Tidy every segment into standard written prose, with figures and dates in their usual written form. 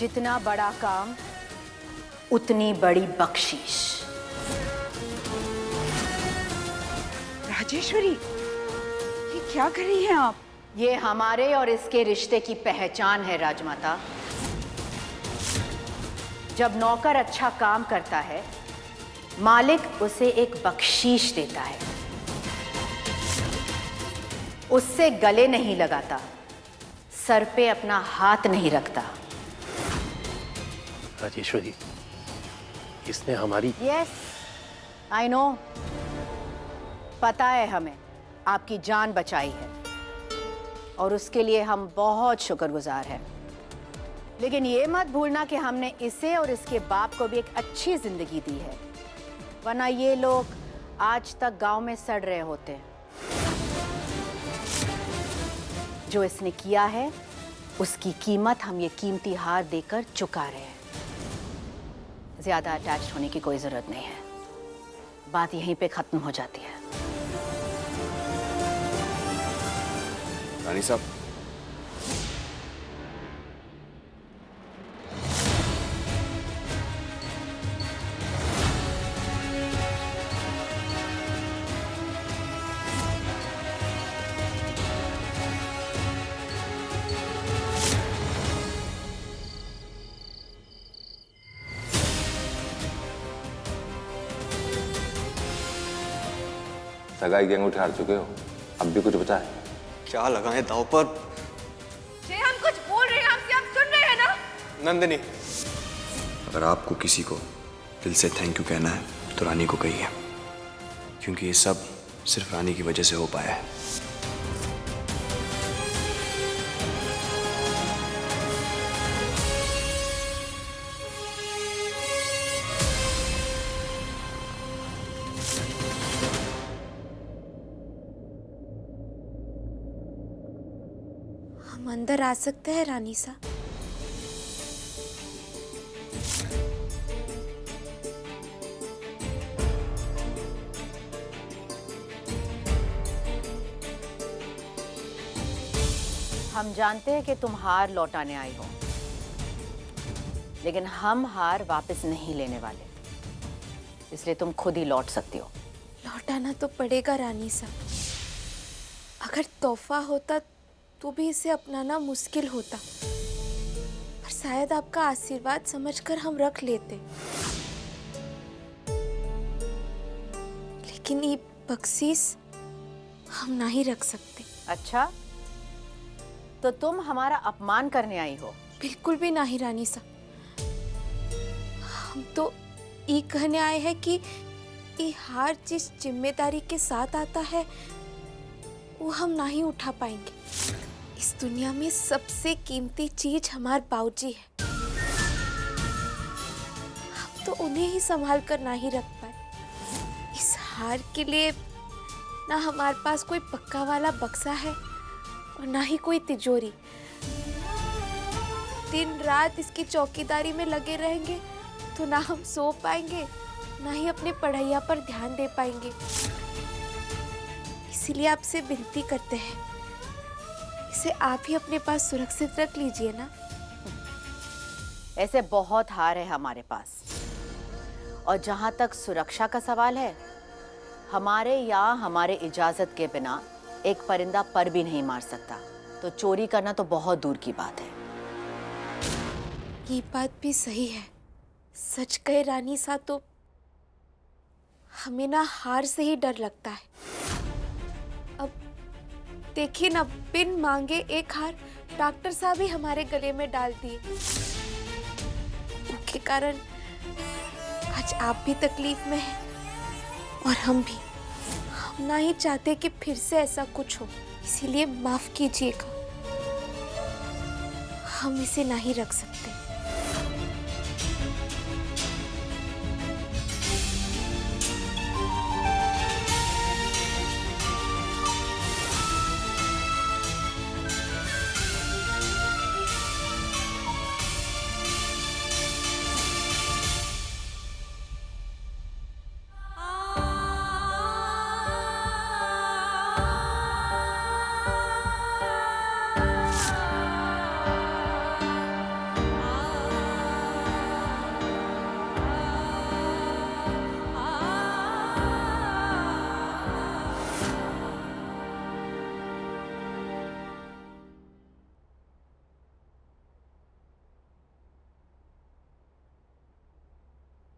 जितना बड़ा काम उतनी बड़ी बख्शीश। राजेश्वरी, ये क्या कर रही हैं आप? ये हमारे और इसके रिश्ते की पहचान है राजमाता। जब नौकर अच्छा काम करता है, मालिक उसे एक बख्शीश देता है। उससे गले नहीं लगाता, सर पे अपना हाथ नहीं रखता। राजेश्वरी, इसने हमारी... यस, आई नो। पता है हमें, आपकी जान बचाई है और उसके लिए हम बहुत शुक्रगुजार हैं। लेकिन ये मत भूलना कि हमने इसे और इसके बाप को भी एक अच्छी जिंदगी दी है, वरना ये लोग आज तक गांव में सड़ रहे होते। जो इसने किया है उसकी कीमत हम ये कीमती हार देकर चुका रहे हैं। ज्यादा अटैच होने की कोई जरूरत नहीं है, बात यहीं पे खत्म हो जाती है। रानी साहब, सगाई की अंगूठी हार चुके हो, अब भी कुछ बचा है? क्या लगाएं दांव पर? हम कुछ बोल रहे हैं आपसे, आप सुन रहे हैं ना? नंदिनी, अगर आपको किसी को दिल से थैंक यू कहना है तो रानी को कहिए, क्योंकि ये सब सिर्फ रानी की वजह से हो पाया है। हम अंदर आ सकते हैं रानी सा? हम जानते हैं कि तुम हार लौटाने आई हो, लेकिन हम हार वापस नहीं लेने वाले, इसलिए तुम खुद ही लौट सकती हो। लौटाना तो पड़ेगा रानी सा। अगर तोहफा होता तो भी इसे अपनाना मुश्किल होता, पर शायद आपका आशीर्वाद समझकर हम रख लेते। लेकिन ये बख्शीश हम नहीं रख सकते। अच्छा, तो तुम हमारा अपमान करने आई हो? बिल्कुल भी नहीं रानी सा। हम तो ये कहने आए हैं कि ये हार जिस जिम्मेदारी के साथ आता है वो हम नहीं उठा पाएंगे। इस दुनिया में सबसे कीमती चीज हमारे बाबूजी है, हम तो उन्हें ही संभाल कर नहीं रख पाए। इस हार के लिए ना हमारे पास कोई पक्का वाला बक्सा है और ना ही कोई तिजोरी। दिन रात इसकी चौकीदारी में लगे रहेंगे तो ना हम सो पाएंगे, ना ही अपने पढ़ाइया पर ध्यान दे पाएंगे। इसीलिए आपसे विनती करते हैं, इसे आप ही अपने पास सुरक्षित रख लीजिए ना। ऐसे बहुत हार है हमारे पास, और जहां तक सुरक्षा का सवाल है, हमारे यहाँ हमारे इजाजत के बिना एक परिंदा पर भी नहीं मार सकता, तो चोरी करना तो बहुत दूर की बात है। ये बात भी सही है। सच कहे रानी सा तो हमें ना हार से ही डर लगता है। अब देखिए ना, बिन मांगे एक हार डॉक्टर साहब ही हमारे गले में डाल दिए। उनके कारण आज आप भी तकलीफ में हैं और हम भी। हम ना ही चाहते कि फिर से ऐसा कुछ हो, इसीलिए माफ कीजिएगा, हम इसे नहीं रख सकते।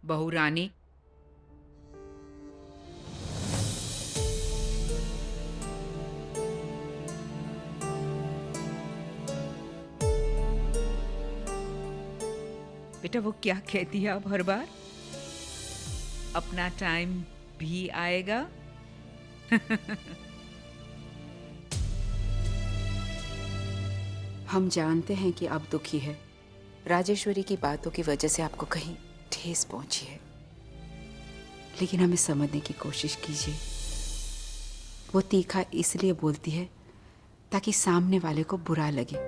बहू रानी, बेटा वो क्या कहती है अब हर बार? अपना टाइम भी आएगा। हम जानते हैं कि आप दुखी है। राजेश्वरी की बातों की वजह से आपको कहीं ठेस पहुंची है, लेकिन हमें समझने की कोशिश कीजिए। वो तीखा इसलिए बोलती है ताकि सामने वाले को बुरा लगे,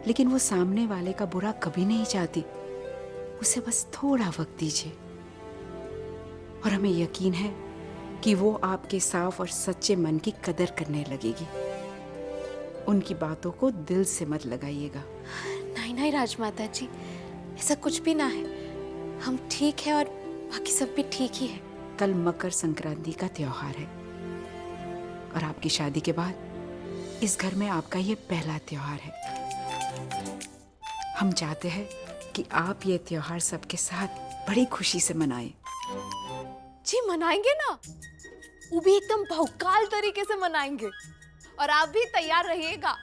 लेकिन वो सामने वाले का बुरा कभी नहीं चाहती। उसे बस थोड़ा वक्त दीजिए और हमें यकीन है कि वो आपके साफ और सच्चे मन की कदर करने लगेगी। उनकी बातों को दिल से मत लगाइएगा। नहीं नहीं राजमाता जी, ऐसा कुछ भी ना है। हम ठीक है और बाकी सब भी ठीक ही है। कल मकर संक्रांति का त्योहार है और आपकी शादी के बाद इस घर में आपका ये पहला त्योहार है। हम चाहते हैं कि आप ये त्योहार सबके साथ बड़ी खुशी से मनाएं। जी मनाएंगे ना, वो भी एकदम भौकाल तरीके से मनाएंगे। और आप भी तैयार रहिएगा,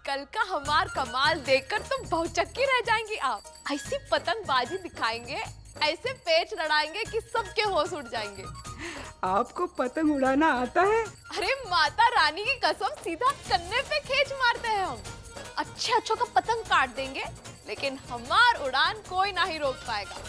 कल का हमार कमाल देखकर तुम बहुचक्की रह जाएंगी। आप ऐसी पतंगबाजी दिखाएंगे, ऐसे पेच लड़ाएंगे कि सबके होश उड़ जाएंगे। आपको पतंग उड़ाना आता है? अरे माता रानी की कसम, सीधा कन्ने पे खींच मारते हैं हम। अच्छे अच्छों का पतंग काट देंगे, लेकिन हमार उड़ान कोई ना ही रोक पाएगा।